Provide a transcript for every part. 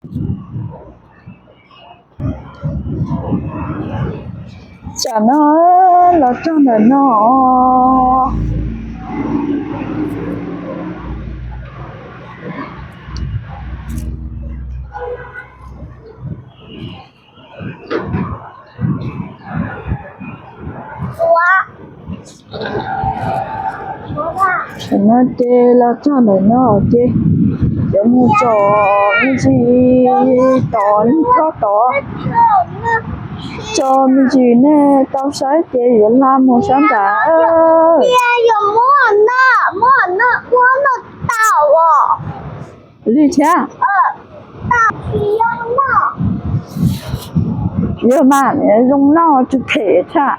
chả nó là trong đời nó chả nó tê là trong đời nó tê để mua cho cái gì tỏ nó tỏ cho mình gì nè tao sai tê rồi làm một sáng cả đi thế giờ mà dùng nó chụp thể cha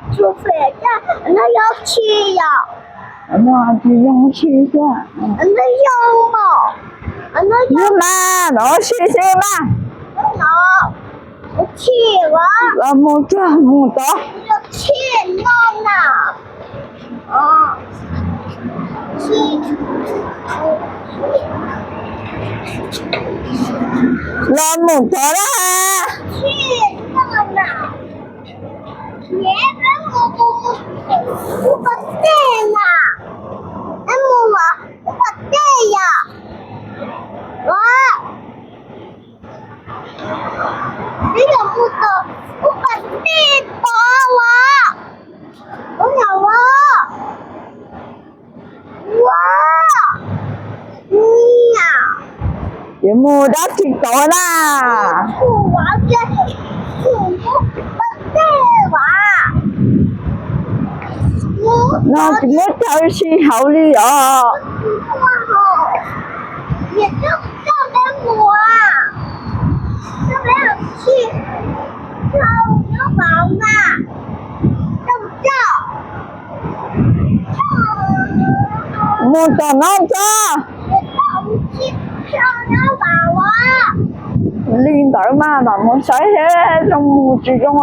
nó要吃呀， nó chỉ dùng chi cha 那要嘛，那giờ mà nó chi mà 要我吃了， là một đó 要吃了呢，啊，吃， là một đó đó 吃了呢，别跟我不对呢，那么我不对呀，我。 你有不懂，我把地打我有你呀， giờ mua đất thì có là 我这父母不对我， nó chỉ muốn theo si hậu đi đó 我好，也就照给我啊，这边去照牛房啊，照不照？ mua cho nó cho liên tới mà nó muốn xoáy hết trong một chỉ trong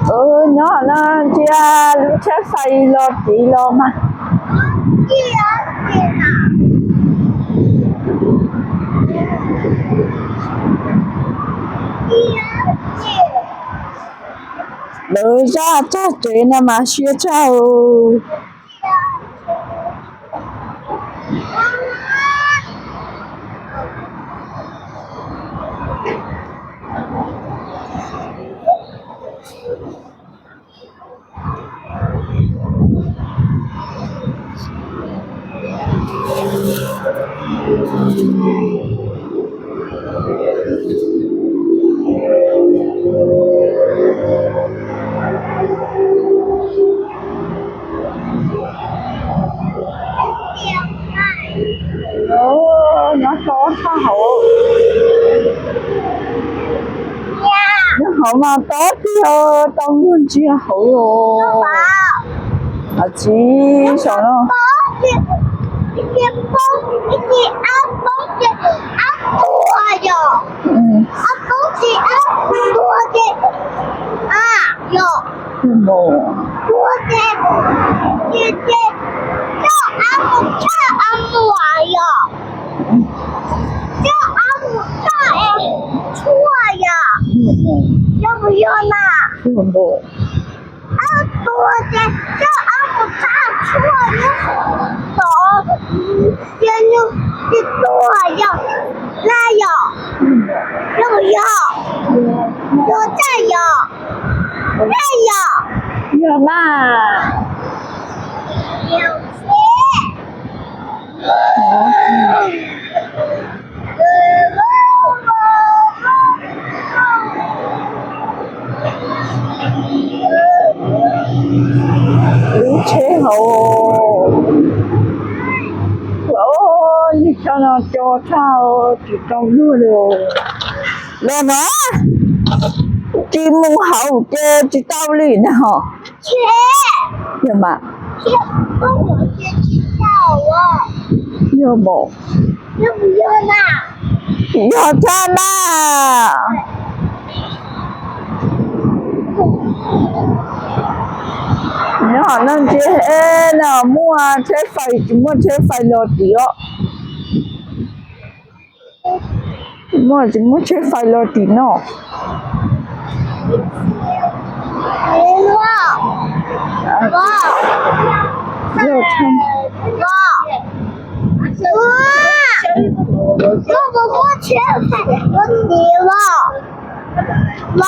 rồi nhỏ nó chia lúc chết xây lo chị lo mà đợi ra cho chuyện này mà xưa cháu nó có sao hậu nó hậu mà tốt thì tao luôn chia hậu rồi à chỉ sao nó要不要呢？很多多的这阿姆大错了，走，先用这多要，那要不要？有再要，再要，有嘛有钱， cho nó cho sao chỉ câu nữa rồi là nó chỉ muốn hậu chơi chỉ tao liền nè hả 切 nhưng mà 切，跟我先去跳哦， nhớ bộ 要不要啦？ nhớ cha na nhớ nên chơi nào mua chơi phải chỉ mua chơi phải lột đi ạ mua chỉ mua chơi phải lột đi nó 没了，哇！ nhớ cha 哇！这个过去我你了，哇！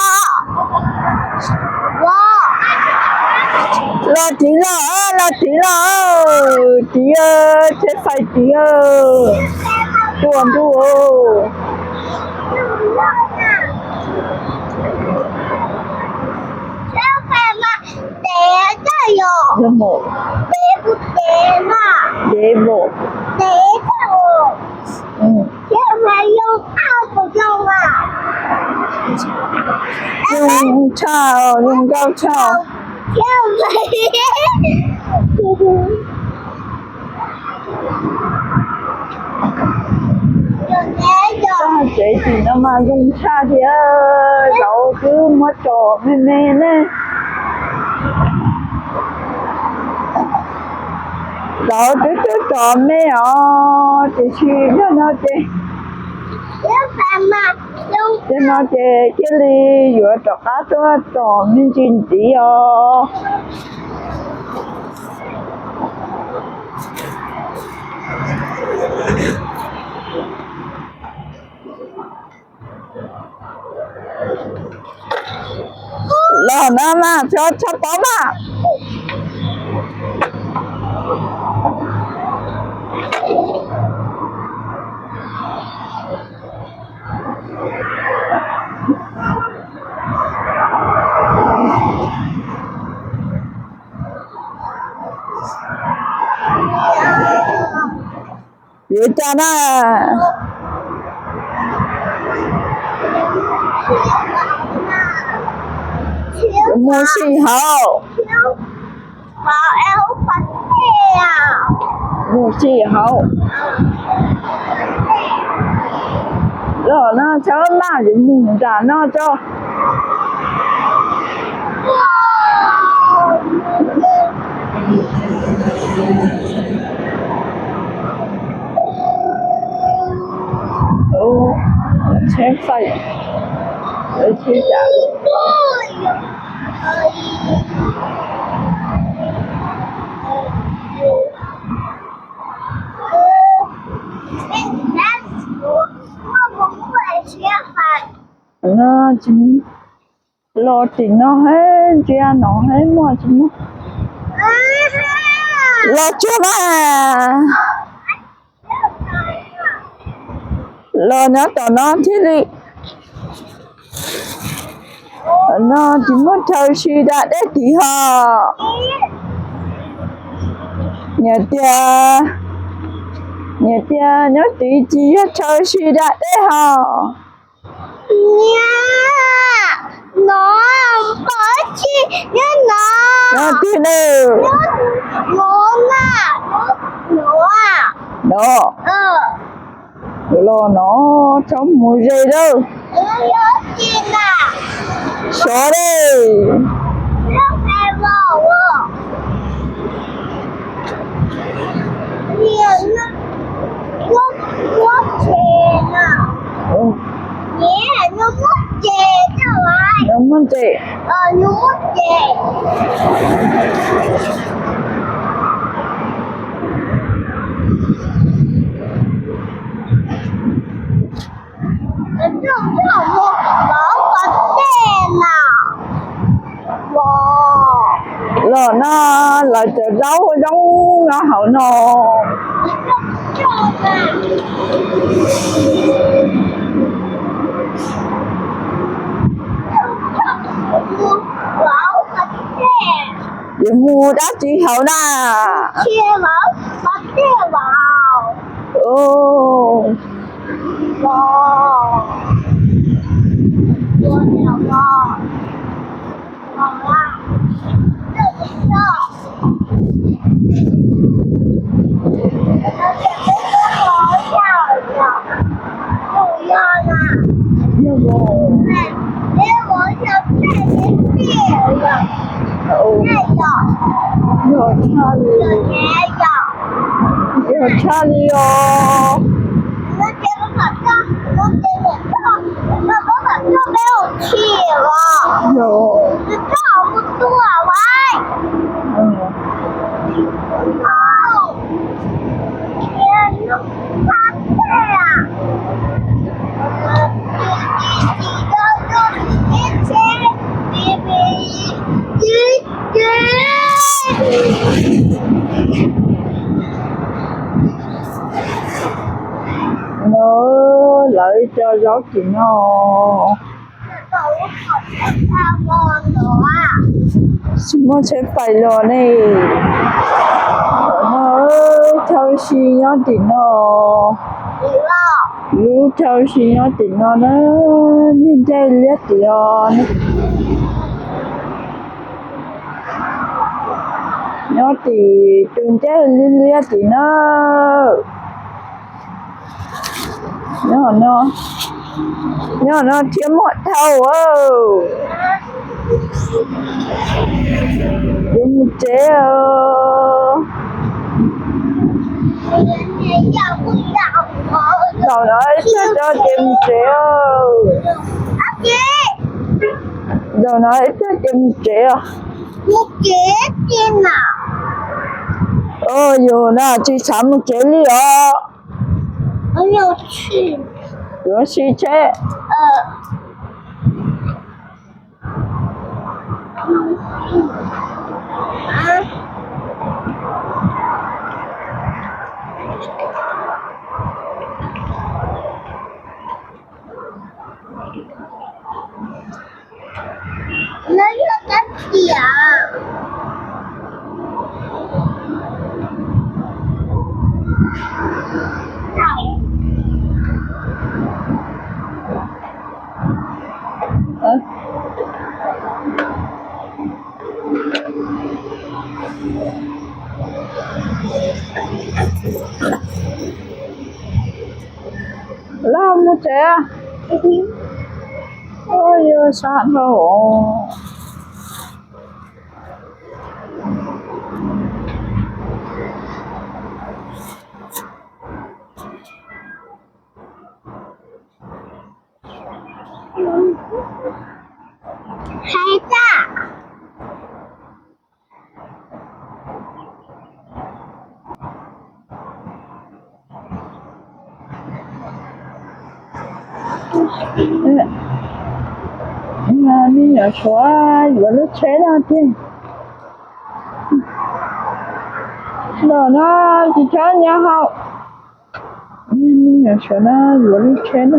哇！ lột đi chơi phải đi tuần tu nhớ bộ để bộ dùng chào dùng cao chào ta chế thì nó mà dùng cha thì cháu cứ mất trò mê mê nè cháu cứ trò mê thì suy nó chế cho nó chế cái ly vừa trò cá trò mình chín tí là nó mà cho bó mà别加那默契好默契好rồi nó chớ mà thì mùng trả nó cho chế phải để chế trả nó chỉ lo thì nó hết chia nó hết mà chỉ lo cho mà lo nó tao nó thế đi nó chỉ muốn chơi suy đã đấy thì họ nhà tia nhớ chỉ chơi suy đã đấy họ nó có chi nó tí nữa đó lo nó trong mùa gì đâu số đi nó muốn chị rồi nó lại chờ rau giống nó hậu nó để mua đá chỉ hậu nè chia vào bắt vào ô 有查理，有查理哦。那天晚上没有去了。有。这好不多啊，喂。天哪，八岁啊！我嚟就有件咯。什麼車廢咯呢？我頭先有電咯。有頭先有電咯呢，現在一電咯呢。有電，現在一電咯。no, thiếu một thầu thiếu một chế rồi nói cho tìm chế rồi nói cho tìm chế một chế tiền nào dù nào chỉ sắm một chế đi我有去。有汽车。那有点点。Làm một trẻ à? Ôi giờ sạn rồi.孩子。你要说有了车两天，那几天也好，你要说那有了车了。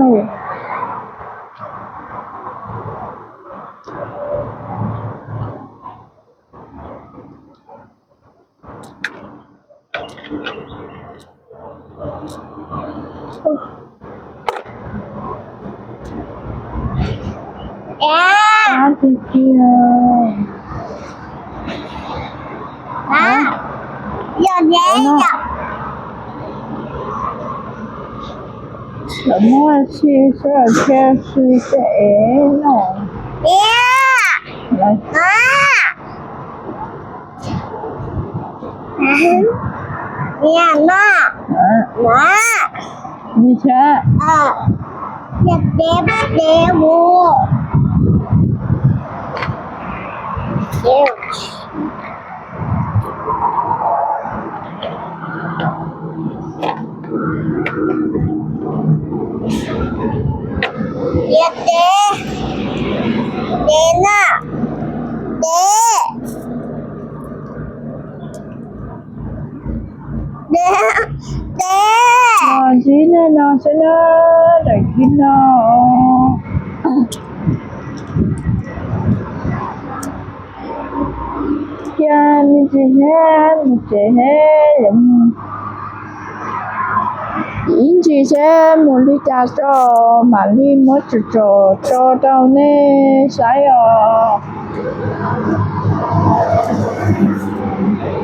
啊！姐姐啊！有年有。什么汽车全是谁呢？来。娘呢？你钱？也别我。也得呢，今天呢，现在在听呢。天，你今天你这些人。因这些茉莉家做玛丽莫做到呢，啥哟？